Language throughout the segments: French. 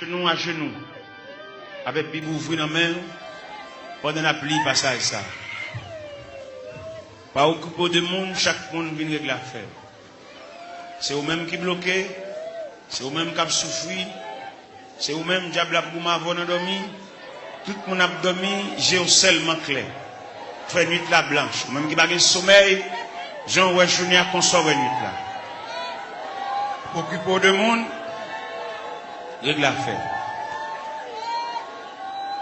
nous à genoux, avec Bible ouvrir dans la main, pendant la pluie, passage ça. Pas occupé de monde, chaque monde vient régler l'affaire. C'est eux-mêmes qui bloquent, c'est eux-mêmes qui souffrent, c'est eux-mêmes qui diable pour m'avoir dormi. Tout le monde a dormi, j'ai seulement clair. Fait nuit la blanche. Même qui n'a pas de sommeil, Jean Ouéchouni a consommé nuit là. Occupé de monde, règle l'affaire.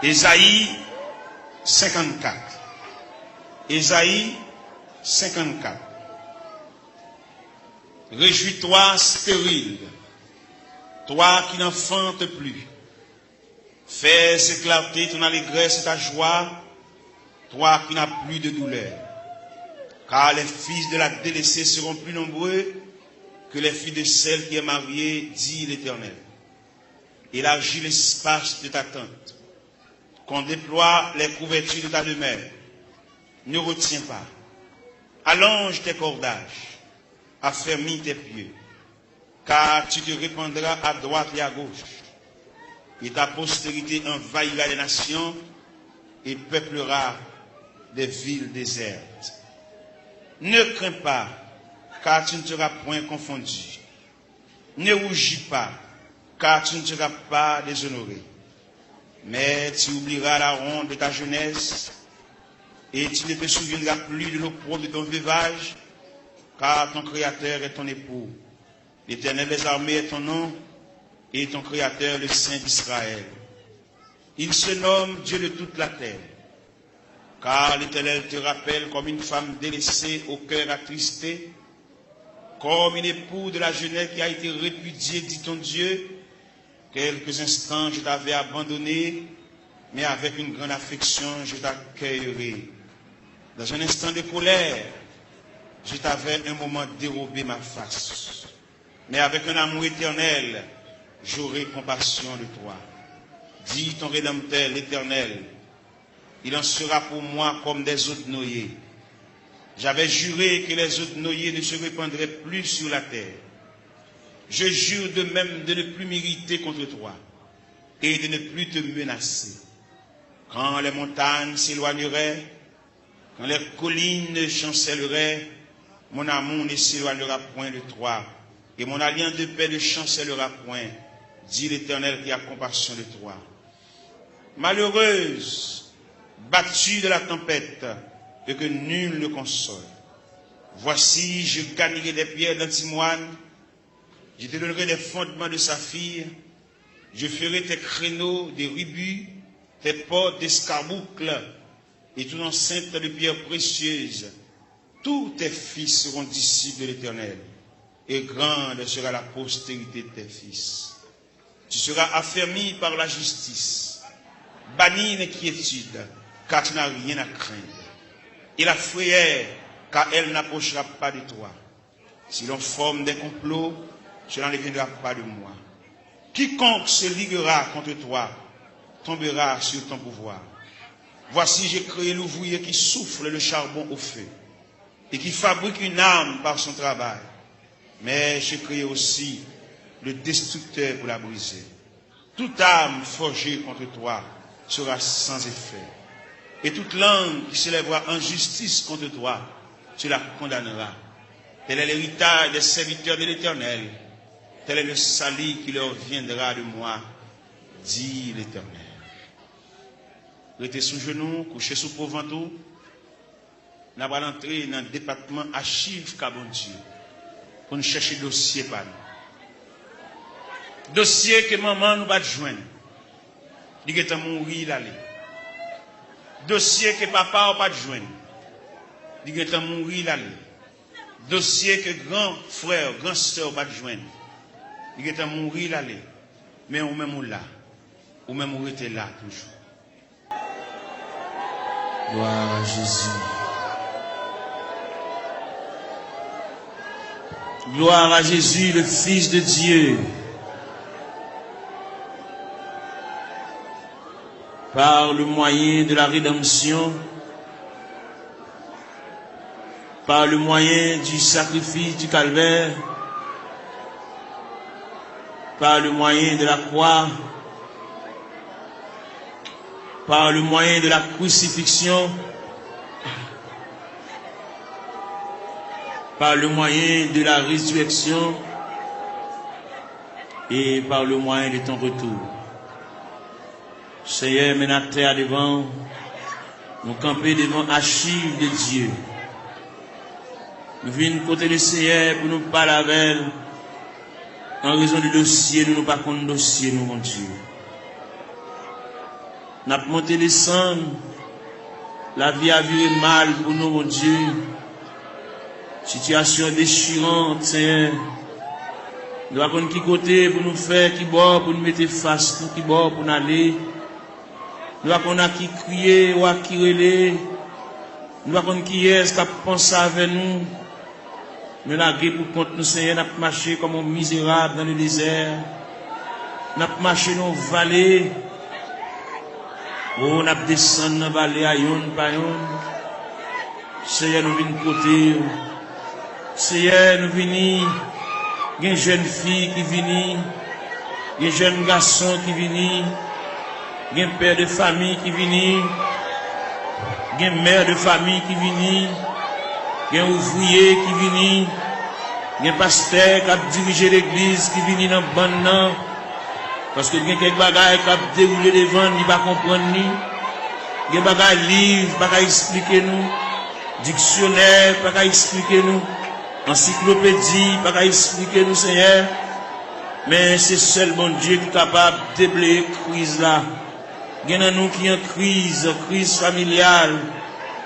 Ésaïe 54. Ésaïe 54. Réjouis-toi stérile, toi qui n'enfantes plus. Fais éclater ton allégresse et ta joie, toi qui n'as plus de douleur. Car les fils de la délaissée seront plus nombreux que les filles de celle qui est mariée, dit l'Éternel. Élargis l'espace de ta tente, qu'on déploie les couvertures de ta demeure. Ne retiens pas. Allonge tes cordages, affermis tes pieds, car tu te répandras à droite et à gauche. Et ta postérité envahira les nations et peuplera des villes désertes. Ne crains pas, car tu ne seras point confondu. Ne rougis pas, car tu ne seras pas déshonoré. Mais tu oublieras la honte de ta jeunesse, et tu ne te souviendras plus de l'opprobre de ton veuvage, car ton Créateur est ton époux. L'Éternel des armées est ton nom, et ton Créateur, le Saint d'Israël. Il se nomme Dieu de toute la terre, car l'Éternel te rappelle comme une femme délaissée au cœur attristé, comme une époux de la jeunesse qui a été répudiée, dit ton Dieu. Quelques instants je t'avais abandonné, mais avec une grande affection je t'accueillerai. Dans un instant de colère, je t'avais un moment dérobé ma face, mais avec un amour éternel, j'aurai compassion de toi. Dis ton Rédempteur, l'Éternel, il en sera pour moi comme des eaux de noyer. J'avais juré que les eaux de noyer ne se répandraient plus sur la terre. Je jure de même de ne plus m'irriter contre toi et de ne plus te menacer. Quand les montagnes s'éloigneraient, quand les collines chancelleraient, mon amour ne s'éloignera point de toi et mon alliance de paix ne chancellera point, dit l'Éternel qui a compassion de toi. Malheureuse, battue de la tempête, et que nul ne console. Voici, je gagnerai des pierres d'antimoine, je te donnerai des fondements de saphir, je ferai tes créneaux des rubis, tes portes d'escarboucles, et toute enceinte de pierres précieuses. Tous tes fils seront disciples de l'Éternel, et grande sera la postérité de tes fils. Tu seras affermi par la justice, banni l'inquiétude, car tu n'as rien à craindre. Et la frayeur, car elle n'approchera pas de toi. Si l'on forme des complots, cela ne viendra pas de moi. Quiconque se liguera contre toi tombera sur ton pouvoir. Voici, j'ai créé l'ouvrier qui souffle le charbon au feu et qui fabrique une arme par son travail. Mais j'ai créé aussi le destructeur pour la briser. Toute arme forgée contre toi sera sans effet. Et toute langue qui s'élèvera en justice contre toi, tu la condamneras. Tel est l'héritage des serviteurs de l'Éternel. Tel est le salut qui leur viendra de moi, dit l'Éternel. Restez sous genoux, couchez sous pauvre-ventou. Nous allons entrer dans le département archives Cabon Dieu pour nous chercher dossier par nous. Dossier que maman nous va joindre. Il est mourir l'aller. Dossier que papa n'a pas joindre. Il est mourir l'aller. Dossier que grand frère, grand soeur va joindre. Il est mourir l'aller. Mais ou même là. Ou même où était là toujours. Gloire à Jésus. Gloire à Jésus, le Fils de Dieu. Par le moyen de la rédemption, par le moyen du sacrifice du calvaire, par le moyen de la croix, par le moyen de la crucifixion, par le moyen de la résurrection et par le moyen de ton retour. Seigneur, maintenant terre devant, nous camper devant Achille de Dieu. Nous venons côté le Seigneur pour nous parler avec elle. En raison du dossier, nous pas contre dossier, nous, mon Dieu. Nous avons monté les cendres. La vie a viré mal pour nous, mon Dieu. Situation déchirante, Seigneur. Nous avons qui côté pour nous faire, qui bord pour nous mettre face, pour qui bord pour nous aller. Nous avons qui crier ou qui relais. Nous avons qui est-ce qui a pensé avec nous. Nous avons pour compte nous, Seigneur, nous avons marché comme un misérable dans le désert. Nous avons marché dans les vallées. Oh, nous avons descendu dans la vallée à yon par yon. Seigneur, nous venons côté. Seigneur, nous venons. Il y a une jeune fille qui vient. Il y a un jeune garçon qui vient. Il y a un père de famille qui vient. Il y a une mère de famille qui vient. Il y a un ouvrier qui vient. Il y a un pasteur qui a dirigé l'église qui vient dans le banc. Parce que il y a quelques bagages qui ont déroulé devant, il ne va pas comprendre. Il y a des bagages livres, il ne va pas expliquer nous. Dictionnaire, il ne va pas expliquer nous. Encyclopédie, il ne va pas expliquer nous, Seigneur. Mais c'est seul bon Dieu qui est capable de déblayer la crise là. Il y a nous qui ont crise familiale,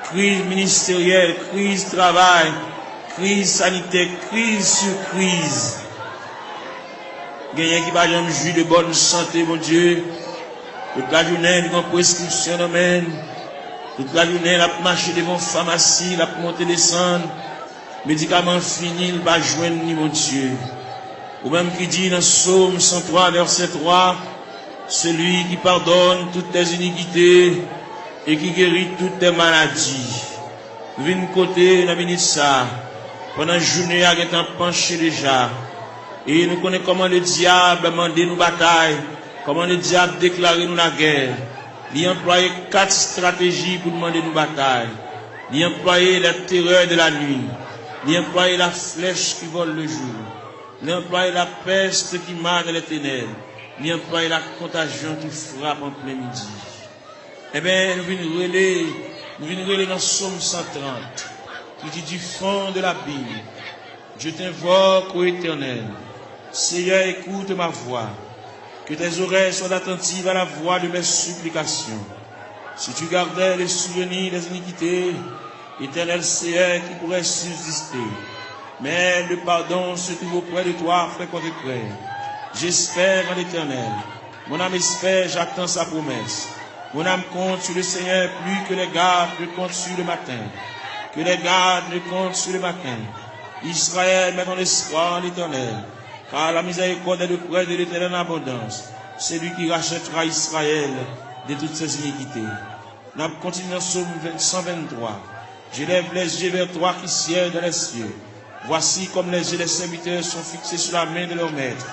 crise ministérielle, crise travail, crise sanitaire, crise sur crise. Il y a qui va jamais jouir de bonne santé, mon Dieu. Toute la journée, il y a une prescription d'amène. Toute la journée, il a marché devant la pharmacie, il a monté descendre. Médicaments finis, il va joindre ni mon Dieu. Ou même qui dit dans Psaume 103, verset 3, celui qui pardonne toutes tes iniquités et qui guérit toutes tes maladies. Nous venons côté, nous venons ça. Pendant la journée, il y a un temps penché déjà. Et nous connaissons comment le diable a demandé nos batailles, comment le diable a déclaré nous la guerre. Il a employé 4 stratégies pour demander nos batailles. Il a employé la terreur de la nuit. Il a employé la flèche qui vole le jour. Il a employé la peste qui marque les ténèbres. Il a employé la contagion qui frappe en plein midi. Eh bien, nous venons relayer dans Psaume 130, qui dit du fond de la Bible, je t'invoque, ô Éternel. Seigneur, écoute ma voix. Que tes oreilles soient attentives à la voix de mes supplications. Si tu gardais les souvenirs des iniquités, Éternel Seigneur, qui pourrait subsister. Mais le pardon se trouve auprès de toi, frère contre frère. J'espère en l'Éternel. Mon âme espère, j'attends sa promesse. Mon âme compte sur le Seigneur plus que les gardes ne comptent sur le matin. Que les gardes ne comptent sur le matin. Israël met ton espoir en l'Éternel. Car la miséricorde est auprès de l'Éternel en abondance. C'est lui qui rachètera Israël de toutes ses iniquités. Nous continuons dans Psaume 123. J'élève les yeux vers toi qui sièges dans les cieux. Voici comme les yeux des serviteurs sont fixés sur la main de leur maître,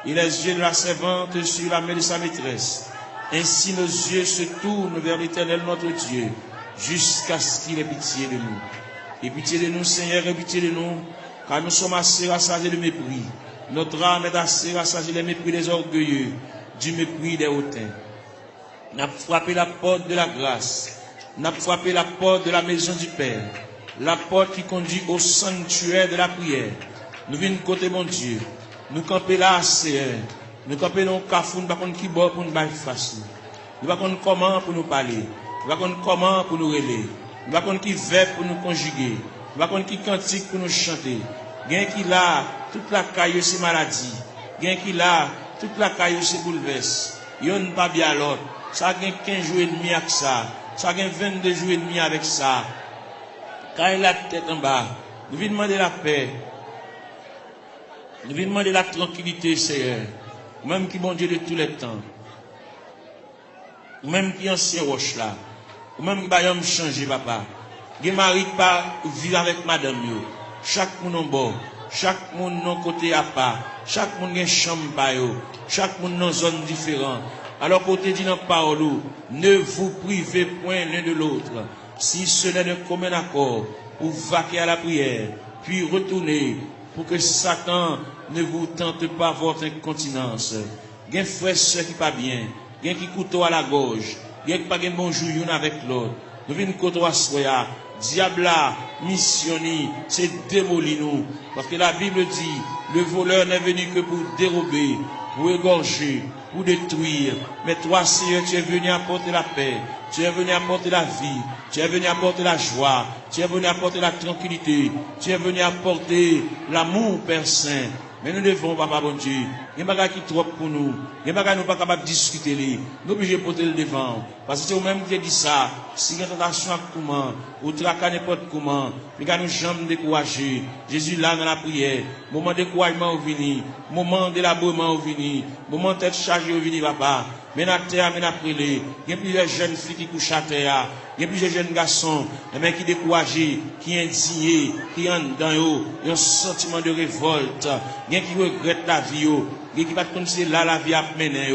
et les yeux de la servante sur la main de sa maîtresse. Ainsi nos yeux se tournent vers l'Éternel notre Dieu, jusqu'à ce qu'il ait pitié de nous. Et pitié de nous, Seigneur, et pitié de nous, car nous sommes assez rassasiés de mépris. Notre âme est assez rassasiée des mépris des orgueilleux, du mépris des hautains. N'a frappé la porte de la grâce, n'a frappé la porte de la maison du Père, la porte qui conduit au sanctuaire de la prière. Nous venons côté mon Dieu, nous camper là, Seigneur. Nous camper dans le cafou, nous ne savons pas qui bord pour nous battre face. Nous ne savons pas comment pour nous parler. Nous ne savons pas comment pour nous relayer. Nous ne savons pas qui verbe pour nous conjuguer. Nous ne savons pas qui cantique pour nous chanter. Gain qui là, toute la caille c'est maladie. Gain qui là, toute la caille c'est bouleverse. Yon pas bien l'autre. Ça gagne 15 jours et demi avec ça. Ça gagne 22 jours et demi avec ça. Quand il a la tête en bas, nous venons demander la paix. Nous venons demander la tranquillité, Seigneur. Même qui bon Dieu de tous les temps. Même qui ancien roche là. Même qui va me changer, papa. Qui mari pas vivre avec madame yo. Chaque monde en bord. Chaque monde non côté à part. Chaque monde a une chambre par yo. Chaque monde dans zone différente. Alors qu'on te dit dans la parole, ne vous privez point l'un de l'autre, si cela ne commun accord, ou vaquer à la prière, puis retournez, pour que Satan ne vous tente pas votre incontinence. Il y a un frère qui pas bien, il y a qui couteau à la gorge, il y a qui pas un bonjour avec l'autre. Nous venons couteau à soya, diable là, missionné, c'est démolir nous. Parce que la Bible dit, le voleur n'est venu que pour dérober, pour égorger, pour détruire. Mais toi, Seigneur, tu es venu apporter la paix, tu es venu apporter la vie, tu es venu apporter la joie, tu es venu apporter la tranquillité, tu es venu apporter l'amour, Père Saint. Mais nous devons, Papa bon Dieu, il y a des choses qui sont trop pour nous, il y a des choses qui ne sont pas capables de discuter, nous sommes obligés de porter le devant. Parce que c'est vous-même qui dit ça, si il y a une tentation à comment, ou traquer n'importe comment, puis nous jamais décourager. Jésus là dans la prière, moment de découragement au vini, moment d'élaboration au vini, moment de tête chargée au vini, Papa. Mais dans la terre, mais après il y a plusieurs jeunes filles qui couchent à terre, il y a plusieurs jeunes garçons, mais qui découragés, qui indignés, qui ont dans eux, un sentiment de révolte, il y a qui regrettent la vie, il y a qui ne connaissent pas là la vie à mener,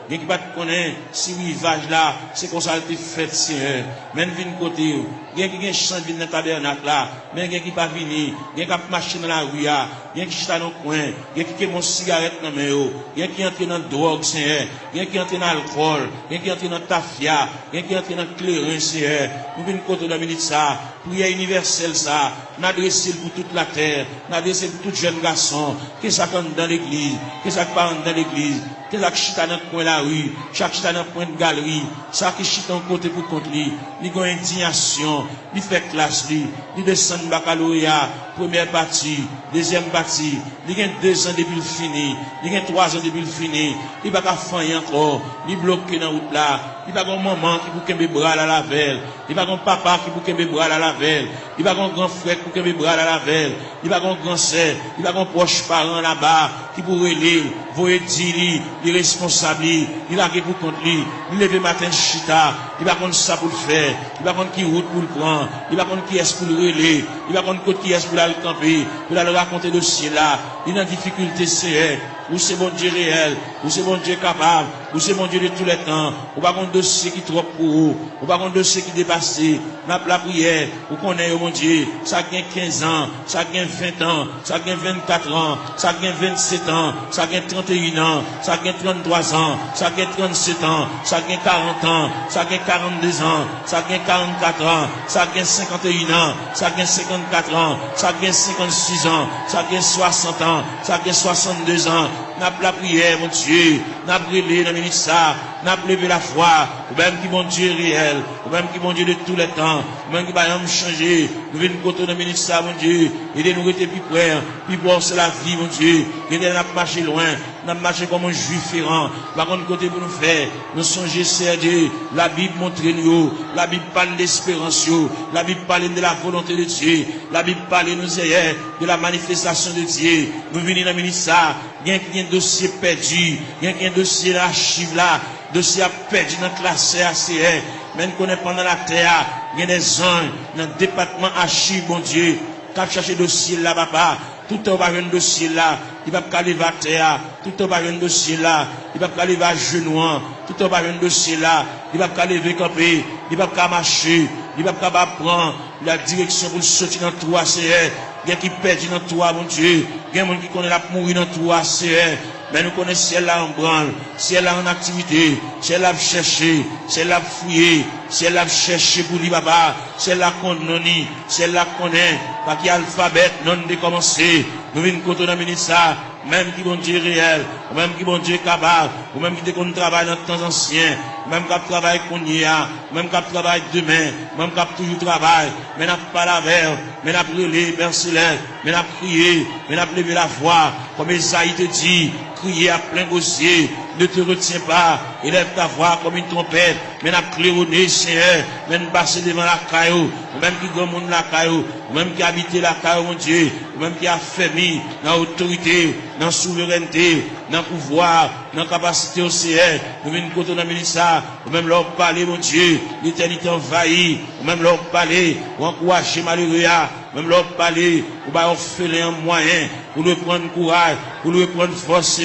il y a qui ne connaissent pas si rivage là, c'est comme ça que fait, Seigneur. Mais nous venons côté, il y a qui chante dans le tabernacle là, mais il y a qui pas venir, il y a qui marche dans la rue, il y a qui chante dans le coin, il y a qui mon cigarette dans la main, il y a qui entre dans la drogue, Seigneur, il y a qui entre dans l'alcool, il y a qui entre dans la tafia, il y a qui entre dans le clairin, Seigneur. Nous venons côté de la minute ça, prière universelle ça, n'adresser pour toute la terre, n'adresser pour tout jeune garçon, que ça compte dans l'église, que ça parle dans l'église, que ça chita dans le coin de la rue, chaque chita dans le coin de galerie, ça qui chita en côté pour contre lui, il y a une indignation, il fait classe lui, il descend baccalauréat, première partie, deuxième partie, il y a 2 ans depuis le fini, il y a 3 ans depuis le fini, il va pas faire encore, il bloqué dans la route là, il va avoir un maman qui pour qu'un bras à la velle, il va avoir un papa qui pour qu'un bras à la velle, il va avoir un grand frère pour qu'un bras à la velle, il va avoir un grand sœur, il va avoir un proche parent là-bas qui pour aller, voyer dire les responsables, il va pour contre lui, il lever matin chita, il va contre ça pour le faire, il va contre qui route pour le prendre, il va contre qui est pour le relais, il va contre qui est pour aller camper, pour aller raconter le ciel là, il a une difficulté c'est ou c'est bon Dieu réel, ou c'est bon Dieu capable, ou c'est bon Dieu de tous les temps, ou pas un dossier qui est trop pour vous, ou pas un dossier qui est dépassé, la prière, ou qu'on est, mon Dieu, ça gagne 15 ans, ça gagne 20 ans, ça gagne 24 ans, ça gagne 27 ans, ça gagne 31 ans, ça gagne 33 ans, ça gagne 37 ans, ça gagne 40 ans, ça gagne 42 ans, ça gagne 44 ans, ça gagne 51 ans, ça gagne 54 ans, ça gagne 56 ans, ça gagne 60 ans, ça gagne 62 ans, n'a pas la prière, mon Dieu, n'a brûlé dans la minute ça, n'a pas levé la foi, ou même qui mon Dieu réel, ou même qui mon Dieu de tous les temps, ou même qui va nous changer, nous venons côté dans la minute ça, mon Dieu, aidez-nous à être plus près, puis bon, c'est la vie, mon Dieu, aidez-nous à marcher loin, n'a marché comme un juif errant, par contre, côté pour nous faire, nous songer, c'est Dieu, la Bible montre nous, la Bible parle d'espérance, la Bible parle de la volonté de Dieu, la Bible parle nous hier de la manifestation de Dieu, nous venons dans la minute ça, il y a un dossier perdu, il y a un dossier d'archive là, dossier perdu dans la classe ACR, même qu'on est pendant la terre, il y a des anges dans le département archive, mon Dieu, qui a cherché dossier là, papa, tout le temps va un dossier là, il va pas aller à terre, tout le temps va un dossier là, il va pas aller à genoux, tout le temps va un dossier là, il va pas lever camper, il va pas marcher, il va pas prendre la direction pour sortir dans le trou ACR. Il y a qui perdent dans toi, mon Dieu. Il y a des gens qui connaissent la mourir dans toi, c'est mais nous connaissons celle-là en branle, celle-là en activité, celle-là chercher, celle-là fouiller, celle-là chercher pour lui, papa, celle-là qu'on noni, celle-là qu'on est, pas qu'il y a l'alphabet, non de commencer. Nous venons côté dans le ça, même qui bon Dieu réel, ou même qui bon Dieu capable, ou même qui qu'on travaille dans le temps ancien, même qui travaille qu'on y a, même qui travaille demain, même qui toujours travaille, mais n'a pas la verre, mais n'a brûlé, Père Céleste, mais n'a prié, mais n'a levé la voix, comme Esaïe te dit, crier à plein gosier, ne te retiens pas, élève ta voix comme une trompette, mais n'a claironné, Seigneur, même passer devant la caillou, ou même qui grand monde la caillou, ou même qui habite la caillou, mon Dieu, ou même qui a fermé dans l'autorité, dans la souveraineté, dans le pouvoir, dans la capacité au Seigneur, nous venons côté dans le ministère, ou même leur parler, mon Dieu, l'éternité envahie, ou même leur parler, ou encourager malheureux, même leur parler, ou bah faire un moyen, pour le prendre courage, pour le prendre force,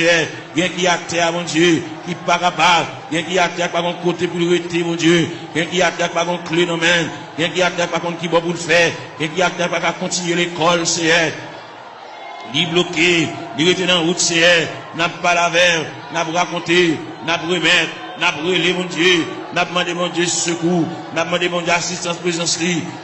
bien qui a terre, mon Dieu, qui pas capable, bien qui a terre, pas mon côté pour le rester, mon Dieu, bien qui a terre, pas mon clé, non, même, bien qui a terre, pas contre qui va pour le faire, bien qui a terre, pas continuer l'école, c'est li bloqué, li rete dans route, c'est n'a pas la verre, n'a pas raconté, n'a pas remettre, n'a pas relé, mon Dieu, n'a pas demandé, mon Dieu, secours, n'a pas demandé, mon Dieu, assistance, présence,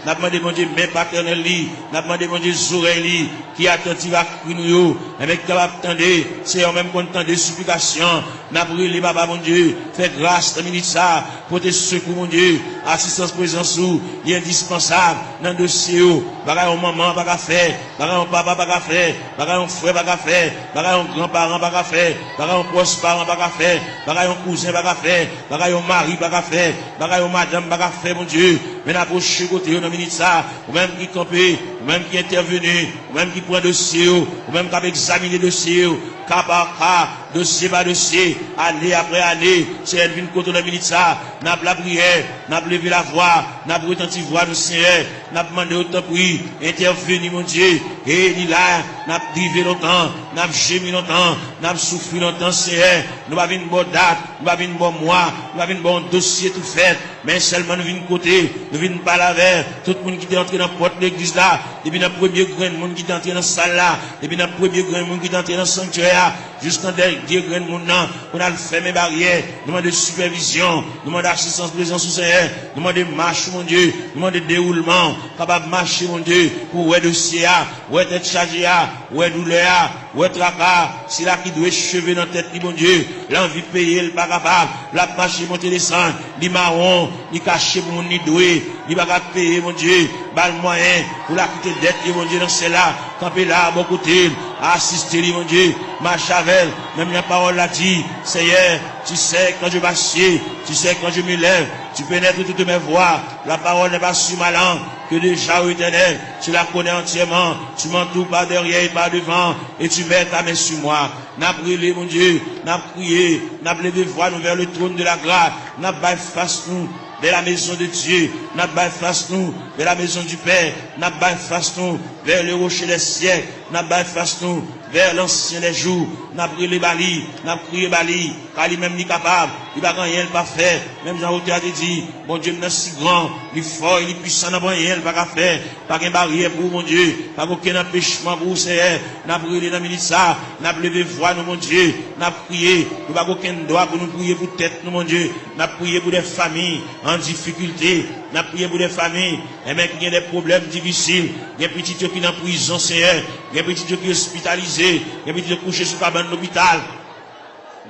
n'a pas demandé, mon Dieu, main paternelle, n'a pas demandé, mon Dieu, oreilles, qui attentive à nous, avec capable d'attendre, c'est en même content des supplications, n'a pas relé, papa, mon Dieu, fait grâce, dans minute ça, pour tes secours, mon Dieu, assistance, présence, il est indispensable, dans le dossier, bagaille, maman, pas qu'à faire, bagaille, papa, pas qu'à faire, bagaille, frère, pas qu'à faire, bagaille, grand-parent, pas qu'à faire, bagaille, proche parent, pas qu'à faire, bagaille, cousin, pas qu'à faire, bagaille, mari, pas qu'à faire, bagaille, madame, pas qu'à faire, mon Dieu, mais n'approche côté, dans minute ça, ou même qui campé, ou même qui intervenu, ou même qui prend dossier, ou même qui a examiné dossier, cas par cas, dossier par dossier, année après année, c'est elle vient côté dans minute ça, n'a pas la prière, n'a pas levé la voix, n'a pas retenti voix du Seigneur, n'a pas demandé autant prix, intervenu, mon Dieu, et il là, n'a pas privé longtemps, n'a pas gémi longtemps, n'a pas souffert longtemps, Seigneur, nous pas une bonne date, nous pas une bonne mois, nous pas une bon dossier tout fait, mais seulement nous venons côté, nous venons pas la vers, tout le monde qui est entré dans la porte de l'église là, depuis le premier grand monde qui est entré dans la salle là, depuis le premier grand monde qui est entré dans le sanctuaire, jusqu'en dernier grand monde là, on a fait mes barrières, nous demandons de supervision, nous demandons d'assistance présence au Seigneur, nous demandons de marche, mon Dieu, nous demandons de déroulement, capable de marcher, mon Dieu, pour ouais dossier, ouais tête chargée, ouais douleur, ouais tracas, c'est là qui doit cheveux dans la tête, mon Dieu, l'envie de payer, le pas capable, la marcher, monter, descendre, li marron, li caché pour mon nid doué, li pas capable payer, mon Dieu, bal moyen, pour la quitter dette, mon Dieu, dans celle-là, camper là, bon côté, assister, mon Dieu, marche avec, même la parole l'a dit, Seigneur, tu sais quand je m'assieds, tu sais quand je me lève, tu pénètres toutes mes voies, la parole n'est pas sur ma langue, que déjà, ô Éternel, tu la connais entièrement, tu m'entoures par derrière et par devant, et tu mets ta main sur moi. N'a brûlé, mon Dieu, n'a prié, n'a levé voix nous vers le trône de la grâce, n'a pas face nous vers la maison de Dieu, n'a pas face nous vers la maison du Père, n'a pas face nous vers le rocher des siècles, n'a pas face nous vers l'ancien des jours, n'a brûlé Bali, n'a prié Bali, car lui-même n'est capable, il va rien pas faire, même Jean-Auteur a dit, mon Dieu, il est si grand, il est fort, il est puissant, n'a rien pas faire, pas qu'une barrière pour mon Dieu, pas aucun empêchement pour Seigneur, n'a brûlé dans minute ça, n'a levé voix nous, mon Dieu, n'a prié, nous pas aucun droit pour nous prier pour tête nous, mon Dieu, n'a prié pour des familles en difficulté, n'a prié pour des familles, et même qui ont des problèmes difficiles, il y a des petits qui sont en prison, Seigneur, il y a des petits qui sont hospitalisés, il y a des petits qui sont couchés sur la cabane de l'hôpital,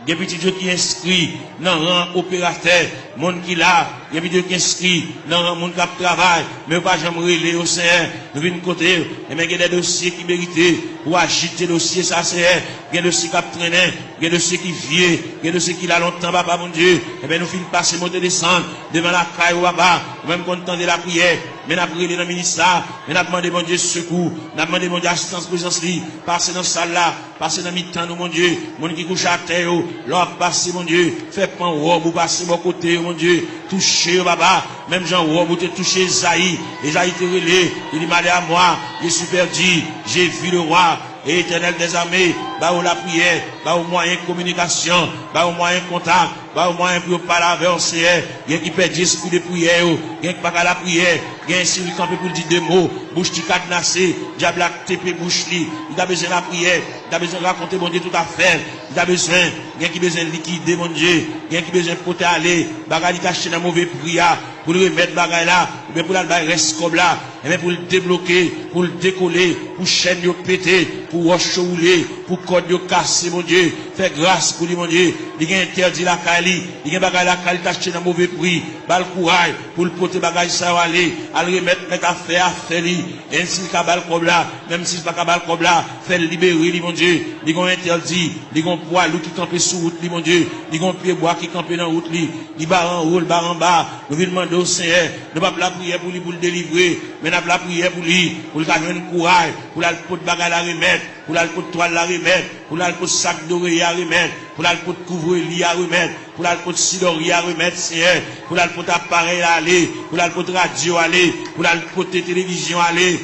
il y a des petits qui sont inscrits dans le rang opérateur, monde qui là, il y a des petits qui sont inscrits dans le rang monde qui travaille, mais pas jamais relé au Seigneur, nous venons côté, et même il y a des dossiers qui méritent pour agiter le dossier, ça c'est, il y a des dossiers qui traînent, il y a des dossiers qui viennent, il y a des dossiers qui là longtemps, papa, mon Dieu, et bien nous finissons passer, monter, descendre, devant la caille, papa, même content de la prière, mais n'a prié dans le ministère, mais n'a demandé, mon Dieu, secours, n'a demandé, mon Dieu, assistance, présence, passer dans la salle là, passer dans le mi-temps, mon Dieu, mon qui couche à terre, l'or passer, mon Dieu, fait pas robe ou passer mon côté, mon Dieu, toucher, papa, même Jean robe ou te toucher Esaïe, Esaïe te relé, il dit, malé à moi, j'ai super dit, j'ai vu le roi, et Éternel des armées, bah où la prière, bah au moyen de communication, bah au moyen de contact, bah au moyen pour parler avec le Seigneur, il y a qui perd l'esprit de prière, il y a qui pas à la prière, il y a un celui qui pour dire deux mots, bouche qui cadenassé, diable a TP bouche li, il a besoin de la prière, il a besoin de raconter mon Dieu tout à fait, il a besoin, il y a qui besoin de liquider mon Dieu, il y a qui besoin de porter aller, bagaille caché dans mauvais prière, pour le remettre bagaille là, ou bien pour la reste comme là, et bien pour le débloquer, pour le décoller, pour chaîne de péter, pour roche rouler, pour code de casser, mon Dieu, fais grâce pour lui, mon Dieu, il a interdit la Kali, il y a bagaille la Kali t'acheter dans mauvais prix, bal courage, pour le porter bagaille ça aller, à le remettre, mettre à faire lui, et s'il a bal comme là, même s'il pas bal comme là, fait libérer lui, mon Dieu, il a interdit, il a poids, qui campé sous route, lui, mon Dieu, il a pied bois qui campé dans route, lui, il barre en haut, il barre en bas, nous venons demander au Seigneur, ne pas la prière pour lui, pour le délivrer, mais n'a pas la prière pour lui, pour le gagner un courage, pour la pot de bagaille à remettre, pour la pot de toile à remettre, pour la pot de sac d'oreiller à remettre, pour la pot de couvre-lit à remettre, pour la pot de sidori à remettre, Seigneur, pour la pot d'appareil à aller, pour la pot de radio à aller, pour la pot de télévision à aller,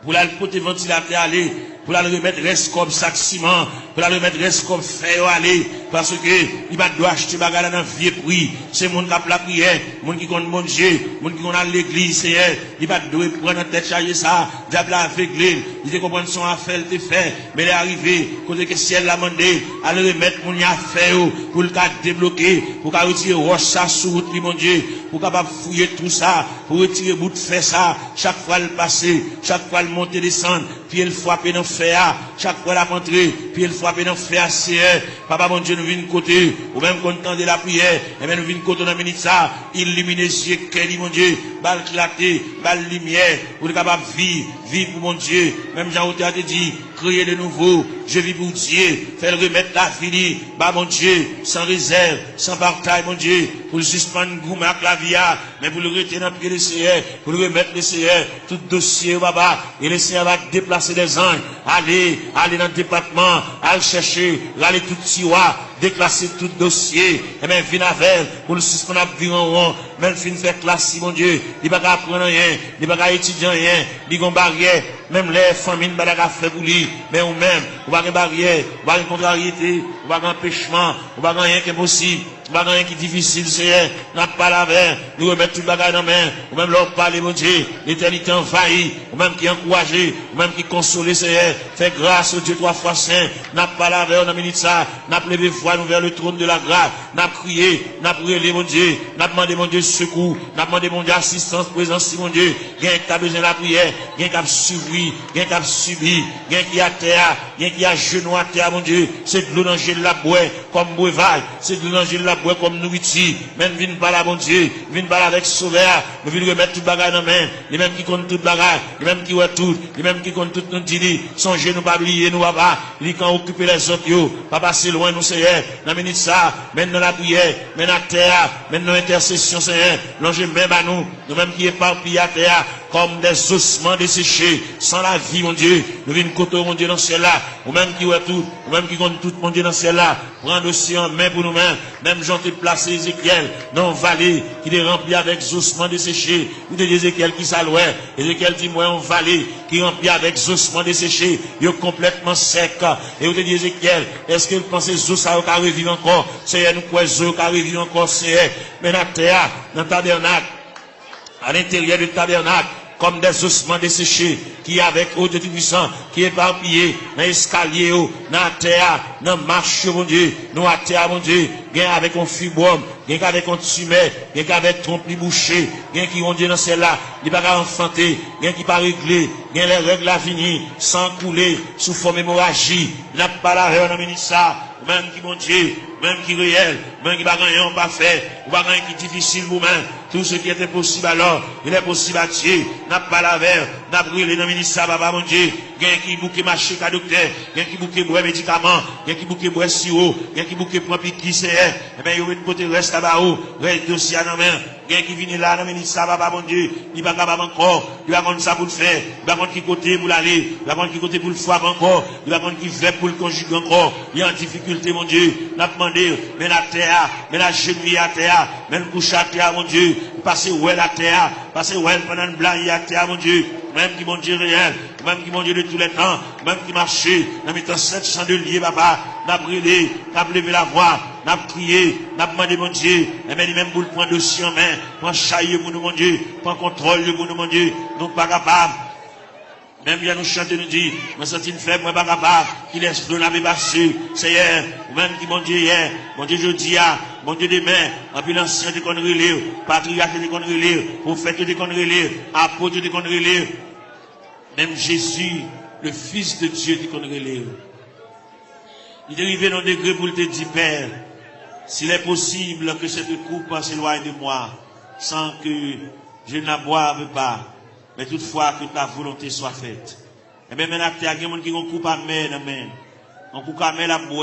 pour la côté ventilateur aller, pour la remettre reste comme sac ciment, pour la remettre reste comme fer aller, parce que il va doit acheter bagarre dans vieux prix. C'est mon qui a la prière, mon qui compte mon Dieu, mon qui compte à l'église, c'est il va devoir prendre en tête charger ça, diable aveuglé, il te comprend son affaire te fait, mais il est arrivé, côté que ciel l'a demandé, à le remettre mon affaire pour le cas débloquer, pour qu'à retirer roche ça sur route, mon Dieu, pour capable fouiller tout ça, pour retirer bout de fer ça, chaque fois le passer, chaque fois le monter descendre, puis il frapper dans fer, chaque fois la rentrer, puis il frapper dans fer, c'est papa mon Dieu nous vient côté, ou même content de la prière, et même nous vient côté dans minute ça, illuminer les yeux, quel mon Dieu, balle clarté, balle lumière, pour capable vivre pour mon Dieu, même Jean Auteur a dit, créer de nouveau, je vis pour Dieu, faire remettre la fini, bah mon Dieu, sans réserve, sans bataille, mon Dieu, pour le suspendre gourmet avec la vie, mais pour le retirer dans le pied du Seigneur, pour le remettre le Seigneur, tout dossier, baba, et le Seigneur va déplacer des anges, aller dans le département, aller chercher, aller tout tiroir, déclasser tout dossier, et même venir avec, pour le suspendre à vivre en rond, même fin faire classe, mon Dieu, il va pas apprendre rien, il va pas étudier rien, il va pas barrière, même les familles, il va pas faire pour lui, mais ou même, on va pas barrière, on va pas contrariété, on va pas empêchement, on va pas rien qui est possible. Pas rien qui est difficile, c'est n'a pas la veille, nous remettre tout le bagage dans la main, ou même leur parler, mon Dieu, l'éternité envahie, ou même qui encourage, ou même qui console, c'est fait grâce au Dieu 3 fois saint, n'a pas la veille, on a mis ça, n'a pas levé foi, nous vers le trône de la grâce, n'a crié, n'a prié, mon Dieu, n'a demandé, mon Dieu, secours, n'a demandé, mon Dieu, assistance, présence, mon Dieu, gain qui a besoin de la prière, gain qui a suivi, gain qui a subi, gain qui a terre, gain qui a genou à terre, mon Dieu, c'est de l'eau dans le la boue, comme breuvage, c'est de l'eau dans la bois comme nourriture, même viens pas là, mon Dieu, viens pas là avec sauveur, nous venons remettre tout bagage dans la main, les mêmes qui comptent tout bagage, les mêmes qui voient tout, les mêmes qui comptent tout nous dit, songez nous pas oublier nous papa, les quand occuper les autres yo, papa c'est loin nous Seigneur, dans minute ça, maintenant la prière, maintenant la terre, maintenant l'intercession Seigneur, l'ange même à nous mêmes qui éparpillés à terre, comme des ossements desséchés, sans la vie, mon Dieu, nous venons côté, mon Dieu, dans celle-là, ou même qui voit tout, ou même qui compte tout, mon Dieu, dans celle-là, prendre aussi en main pour nous-mêmes, même j'en ai placé Ézéchiel dans une vallée qui est remplie avec ossements desséchés, ou de Ézéchiel qui s'allouait, Ézéchiel dit, moi, une vallée qui est remplie avec ossements desséchés, il est complètement sec, et vous dit Ézéchiel, est-ce que vous pensez que ça va revivre encore, c'est nous quoi, ça va revivre encore, c'est, mais dans la terre, dans le tabernacle, à l'intérieur du tabernacle, comme des ossements desséchés, qui avec eau de puissant, qui est éparpillé, dans l'escalier, dans la terre, dans la marche, mon Dieu, dans la terre, mon Dieu, gain avec un fibrome, gain avec un tumeur, gain avec trompe bouché, gain qui ont Dieu dans celle-là, il va pas enfanter, gain qui pas réglé, gain les règles à venir, sans couler, sous forme hémorragie, n'a pas la règle dans ça, même qui mon Dieu, même qui réel, même qui va gagner pas fait, ou va gagner qui difficile vous-même, tout ce qui était possible alors, il est possible à Dieu, n'a pas la verre, n'a brûlé dans le ministère, papa mon Dieu, gain qui bouquet marché qu'à docteur, gain qui bouquet boire médicaments, gain qui bouquet boire sirop, gain qui bouquet prend piqui c'est, eh ben, il y a une côté reste là-bas, reste dossier à la main, gain qui vient là dans le ministère, papa mon Dieu, il va capable encore, il va prendre ça pour le faire, il va prendre qui côté pour l'aller, il va prendre qui côté pour le frapper encore, il va prendre qui fait pour le conjuguer encore, il y a en difficulté, mon Dieu, n'a demandé, mais la terre, mais la genouille à terre, mais le couche à terre, mon Dieu, passer où est la terre, passer où est pendant le blanc à terre, mon Dieu, même qui mon Dieu réel, même qui mon Dieu de tous les temps, même qui marchait, dans mes temps 700 de liés, papa, n'a brûlé, n'a levé la voix, n'a crié, n'a demandé mon Dieu, et même pour le point dossier en main, pour chailler pour nous, mon Dieu, pour contrôle pour nous, mon Dieu, nous pas capables. Même bien nous chanter, nous dit, moi senti une faible, moi pas capable, qui laisse le n'avait pas su, c'est hier, ou même qui mon Dieu hier, mon Dieu jeudi, mon Dieu demain, en plus l'ancien de conneries lire, patriarche de conneries lire, prophète de conneries lire, apôtre de conneries lire, même Jésus, le Fils de Dieu de conneries lire. Il est arrivé dans le degré pour te dire, Père, s'il est possible que cette coupe s'éloigne de moi, sans que je n'aboive pas, mais toutefois que ta volonté soit faite. Et bien maintenant, il y a des gens qui ont coupé à main, on coupe à main la boue,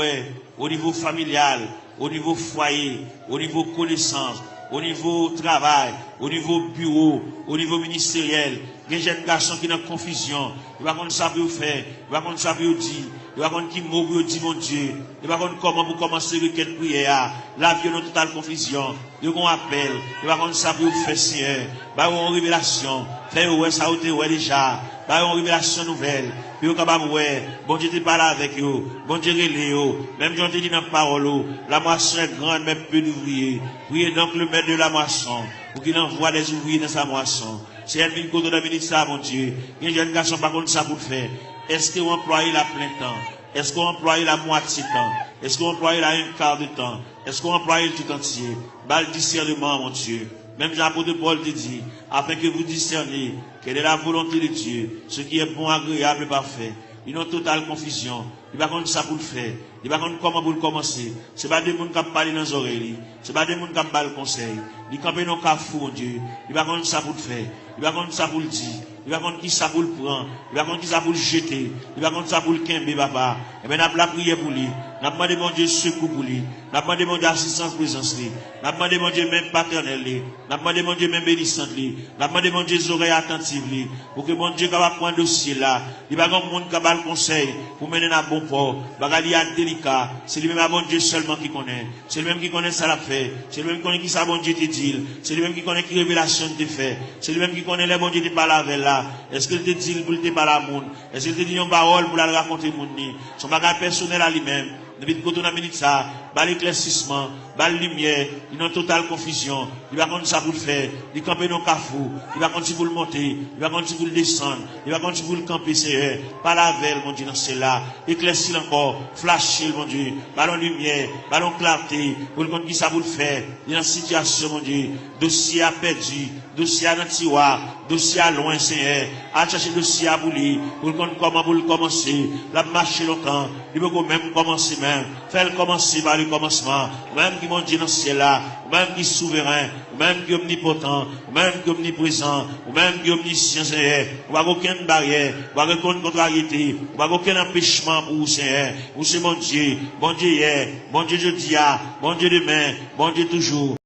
au niveau familial, au niveau foyer, au niveau connaissance, au niveau travail, au niveau bureau, au niveau ministériel. Il y a des jeunes garçons qui sont en confusion. Ils ne savent pas ça pour faire, ils ne savent pas ça pour dire, ils ne savent pas qui mot pour dire mon Dieu, ils ne savent pas comment pour commencer requête prière. La vie est en totale confusion. Ils ont un appel, ils ne savent pas ça pour faire Seigneur. Ils ont une révélation. Faire ouais, ça a été ouais déjà. par une révélation nouvelle, puis au capable ouais, bon Dieu te parle avec eux, bon Dieu relé eux, même Dieu te dit dans la parole, la moisson est grande, mais peu d'ouvriers. Priez donc le maître de la moisson, pour qu'il envoie des ouvriers dans sa moisson. C'est elle qui côté de la ça, mon Dieu. Il y a un jeune garçon, par contre, ça pour faire. Est-ce qu'on emploie la plein temps? Est-ce qu'on emploie la moitié temps? Est-ce qu'on emploie la un quart de temps? Est-ce qu'on emploie le tout entier? Bal discernement, mon Dieu. Même Jean-Apôtre Paul te dit, afin que vous discerniez quelle est la volonté de Dieu, ce qui est bon, agréable et parfait. Il y a une totale confusion. Il va contre ça pour le faire. Il va contre comment pour le commencer. Ce n'est pas des gens qui parlent dans les oreilles. Ce n'est pas des gens qui parlent le conseil. Il campe dans le cafou, mon Dieu. Il va contre ça pour le faire. Il va contre ça pour le dire. Il va contre qui ça pour le prendre. Il va contre qui ça pour le jeter. Il va contre ça pour le quimber, papa. Et bien, nous avons prié pour lui. Nous avons demandé mon Dieu secours pour lui. Nous avons demandé mon Dieu assistance, présence lui. Nous avons demandé mon Dieu même paternel lui. Nous avons demandé mon Dieu même bénissante lui. Nous avons demandé mon Dieu oreilles attentives lui. Pour que mon Dieu capable prendre dossier là. Il va contre monde capable conseil pour mener à bon port. Bagali a délicat. C'est lui-même à bon Dieu seulement qui connaît. C'est lui-même qui connaît ça l'a fait. C'est lui-même qui connaît qui ça bon Dieu te dit. C'est lui-même qui connaît qui révélation te fait. C'est lui-même qui connaît les bon Dieu te parle avec là. Est-ce qu'il te dit pour te parler à monde? Est-ce qu'il te dit une parole pour la raconter monde? Son bagage personnel à lui-même. Depuis que tu as mis ça, bal éclaircissement, bal lumière, il y a une totale confusion. Il va continuer ça pour le faire. Il va camper dans le cafou. Il va continuer pour le monter. Il va continuer pour le descendre. Il va continuer pour le camper, Seigneur. Pas la veille, mon Dieu, dans cela. Éclaircir encore. Flasher, mon Dieu. Ballon lumière. Ballon clarté. Pour le compte qui ça pour le faire. Il y a une situation, mon Dieu. Dossier à perdu. Dossier à tiroir. Dossier à loin, Seigneur. À chercher dossier à bouler. Pour le compte comment pour le commencer. La marcher longtemps. Il veut même commencer même. Fais-le commencer par le commencement. Même qui mon Dieu dans ce ciel-là. Même qui est souverain. Même qui est omnipotent. Même qui est omniprésent. Même qui est omniscient, Seigneur. On va aucune barrière. On va aucune contrariété. On va aucun empêchement pour vous, Seigneur. Vous, c'est mon Dieu. Bon Dieu hier. Bon Dieu jeudi. Bon Dieu demain. Bon Dieu toujours.